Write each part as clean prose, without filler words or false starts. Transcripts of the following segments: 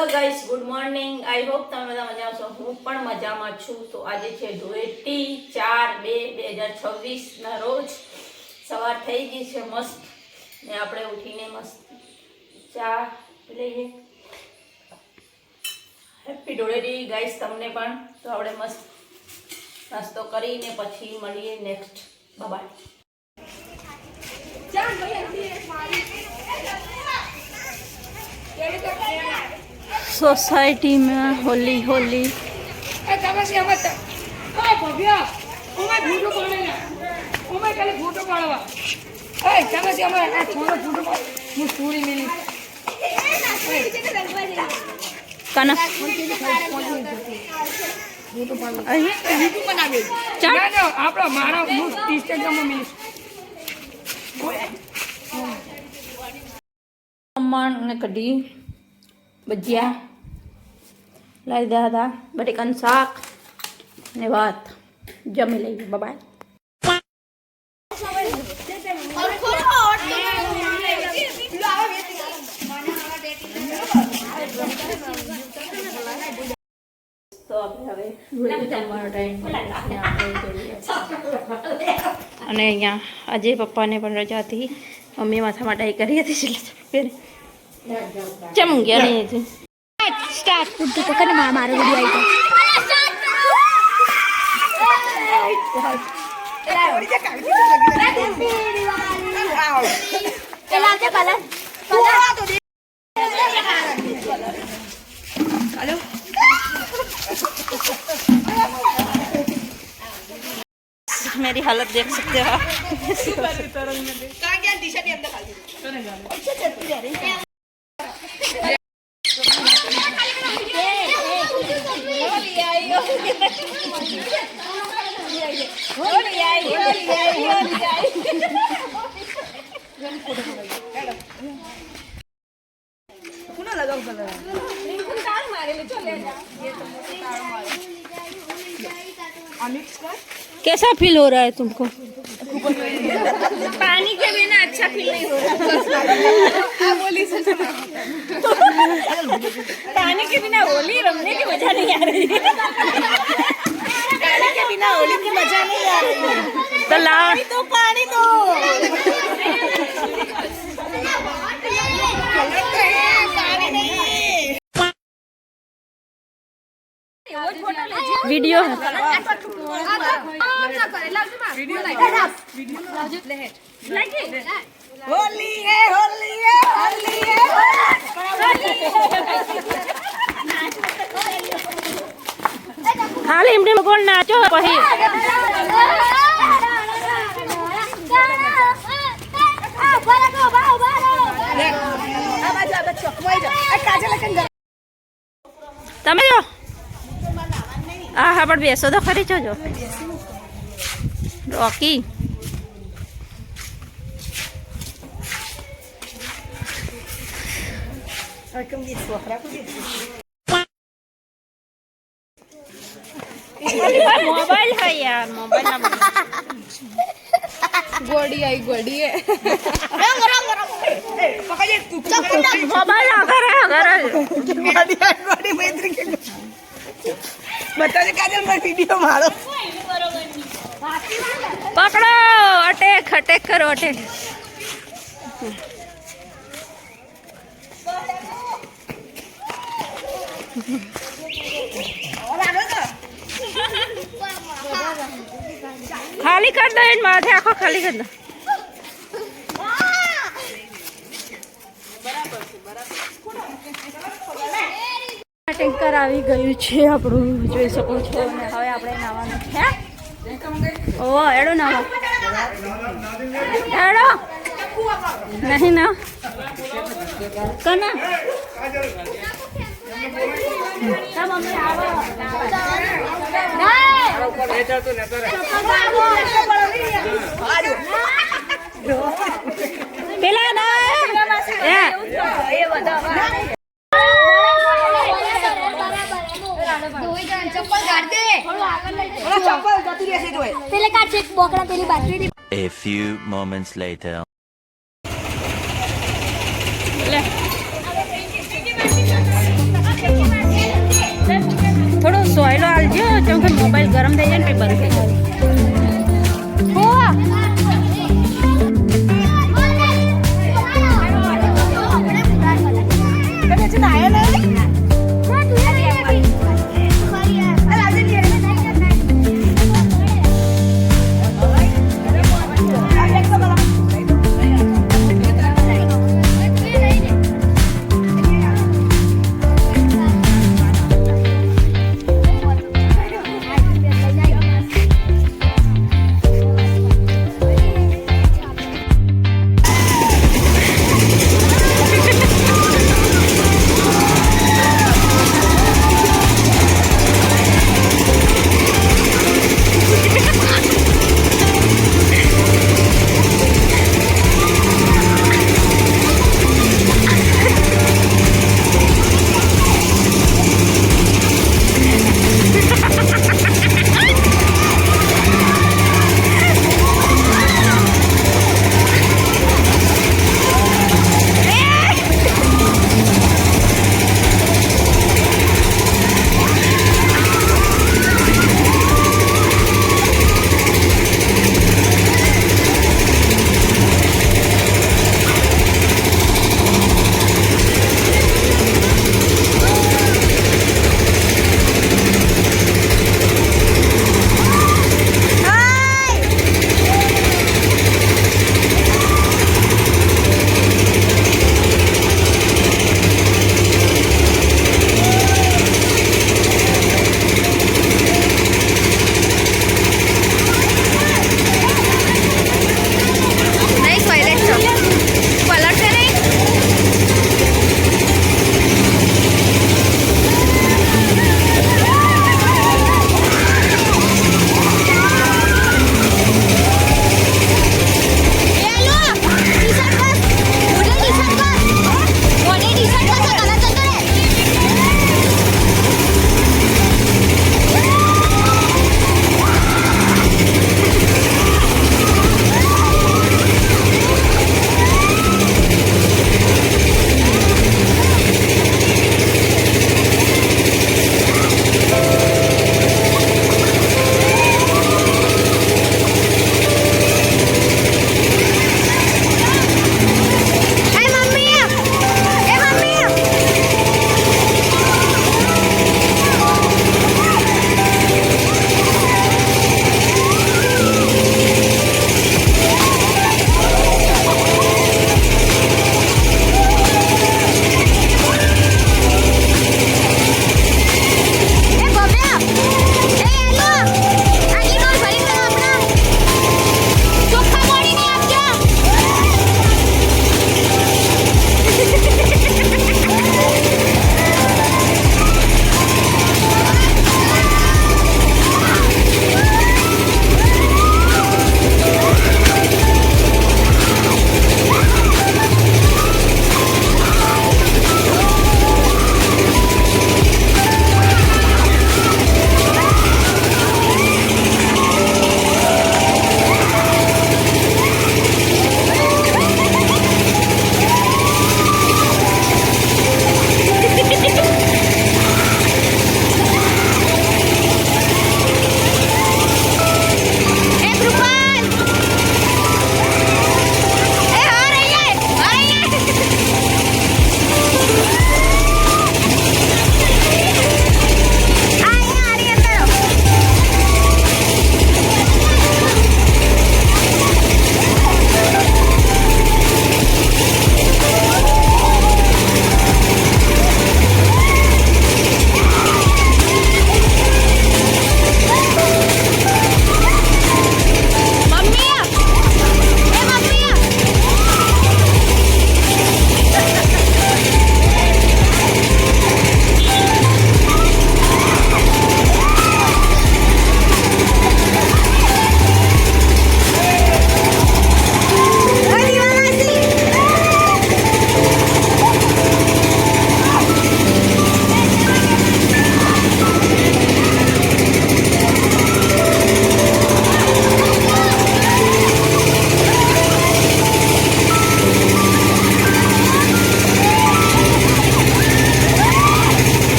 Hello guys, good morning. I hope તમે બધા મજામાં છો. હું પણ મજામાં છું. તો આજે છે ધૂળેટી 4/2/2026 ના રોજ સવાર થઈ ગઈ છે મસ્ત ને આપણે ઉઠીને મસ્ત ચા લઈએ. હેપી ધૂળેટી ગાઈસ તમને પણ. તો આપણે મસ્ત નાસ્તો કરીને પછી મળીએ નેક્સ્ટ. બાય. सोसाइटी में होली होली कढ़ी भजिया लाई दिया था बटेकाનું શાક ને ભાત જમી લઈએ. બાય. તો આપણે હવે જમવાનો ટાઈમ અને અહીંયા આજે પપ્પાને પણ રજા હતી. મમ્મી માથા માટે કરી હતી એટલે ચમ ગયા નહીં હતી. स्टार्ट कुछ तो करना हमारे वीडियो आई चला के कलर हेलो मेरी हालत देख सकते हो आप. कैसा फील हो रहा है तुमको? पानी के बिना अच्छा फील नहीं हो रहा. पानी के बिना होली रमने की मजा नहीं आ रही. पानी के बिना होली की मजा नहीं आ रही. तो लाओ तो पानी दो. वीडियो होली है होली है होली है. खाली इमडी में बोल नाचो वही. તમે જો હા પણ બેસો તો ખરી છો જો રોકી. मोबाइल है यार, मोबाइल ना गोड़ी आई गोड़ी है. मोबाइल अगर है गोड़ी मैत्री के बता दे काजल मैं वीडियो मारो. पकड़ो अटैक अटैक करो अटैक. खाली कर दो इन माथे आखो खाली कर दो. ટેન્કર આવી ગયું છે આપણું જોઈ શકો છો. અને હવે આપણે નાવાનું છે. ઓ એડો નાવા એડો નહીં ના કના મમ્મી આવો પેલા ના એ બધા A few moments later. કેમ કે મોબાઈલ ગરમ થઈ જાય ને પછી બંધ થઈ જાય હોવા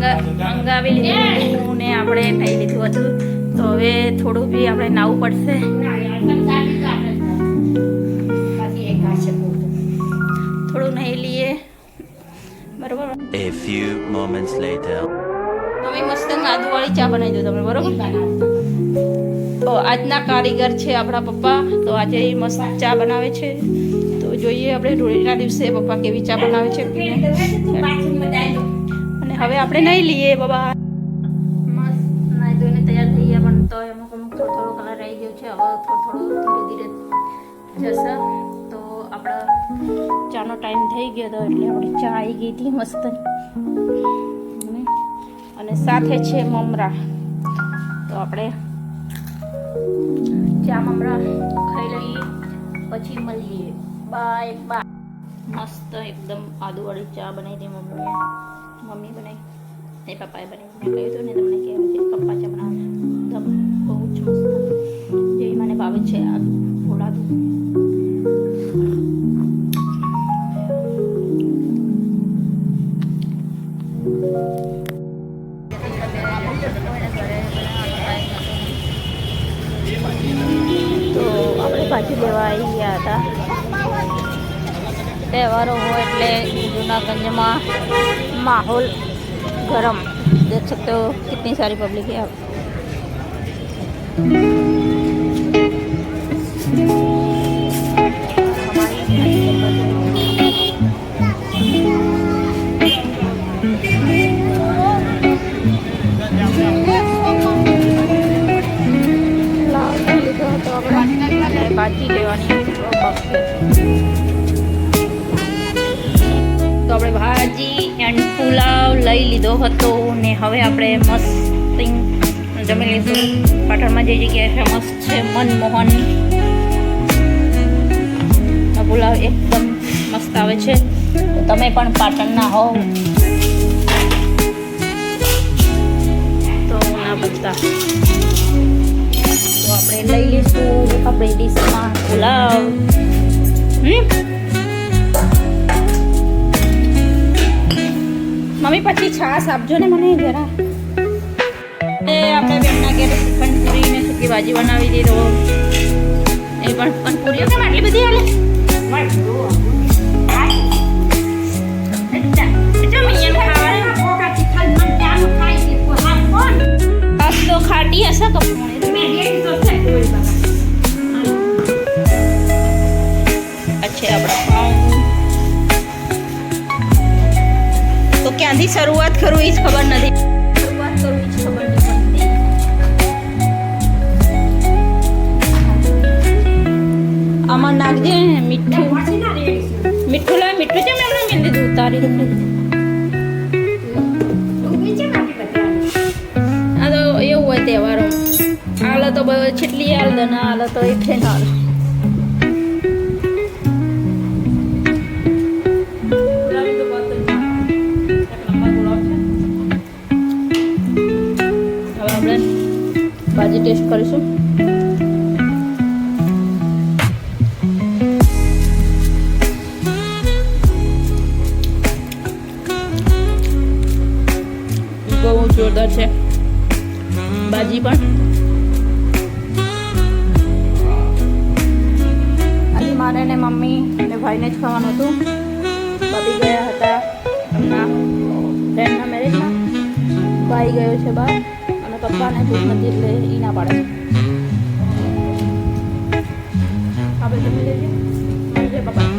મંગાવી લીધું ને આપણે ખાઈ લીધું હતું. તો હવે થોડું બી આપણે નાવું પડશે. થોડું નહીં લઈએ બરોબર. A few moments later. તમે મસ્ત આદુવાળી ચા બનાવી દો તમે બરોબર. તો આજના કારીગર છે આપણા પપ્પા. તો આજે મસ્ત ચા બનાવે છે. તો જોઈએ આપણે હોળીના દિવસે પપ્પા કેવી ચા બનાવે છે. અને હવે આપણે નહીં લઈએ બાબા. મસ્ત નાઈ ધોઈને તૈયાર થઈ ગયા પણ તો અમુક થોડો થોડો કલર રહી ગયો છે. હવે થોડું ધીરે ધીરે જશે. તો આપણા ચાનો ટાઈમ થઈ ગયો હતો એટલે આપણી ચા આવી ગઈ હતી મસ્ત. અને સાથે છે મમરા. તો આપણે ચા મમરા ખાઈ લઈએ પછી મળીએ. Bye bye. મસ્ત એકદમ આદુવાળી ચા બનાવી હતી મમ્મી બનાવી એ પપ્પાએ બનાવી. મેં કહ્યું હતું ને તમને કહેવું છે પપ્પા ચા બનાવે એકદમ બહુ જ મસ્ત જેવી મને ભાવે છે આદુ ફોલાદું. તો આપણે ભાજી લેવા આવી ગયા હતા. તહેવારો હોય એટલે जूनागंज में माहौल गरम देख सकते हो कितनी सारी पब्लिक है आप। भाजी लेवानी तो આપણે ભાજી એન્ડ પુલાવ લઈ લીધો હતો ને હવે આપણે મસ્ત જમી લીધું. પાટણમાં જે જગ્યાએ ફેમસ છે મનમોહન પુલાવ એકદમ મસ્ત આવે છે. તો તમે પણ પાટણના હોવ તો ના ભૂલતા. તો આપણે લઈ લઈશું આપણી ડીશમાં પુલાવ. મમ્મી પછી છાશ આપજો ને મને જરા. એ આપણે બેનના ઘરે શ્રીખંડ પૂરી ને સૂકી ભાજી બનાવી દીધો. એ પણ પૂરીઓ કેમ આટલી બધી હાલે? તો ખાટી હશે તો અચ્છા આપણા પાઉં તો ક્યાંથી શરૂઆત કરું એ જ ખબર નથી. શરૂઆત કરું એ જ ખબર નથી પડતી. આમાં નાખજે મીઠું. મીઠું લાવ. મીઠું છે મેં મીઠું દીધું ઉતારી દીધું. આ તો એવું હોય તહેવારો હાલ તો છેટલી હાલ દે ના હાલ તો એ ફેનાલ. भाजी टेस्ट करीशुं. बहुत जोरदार है भाजी पण. आज मारे ने मम्मी ने भाई ने ज खावानुं हतुं. भाभी गया हता एमना फ्रेंडना मेरेजमां. भाई गयो छे बहार અને પપ્પાને ભૂખ નથી એટલે એ ના પાડે. આપણે જમી લેજે પપ્પા.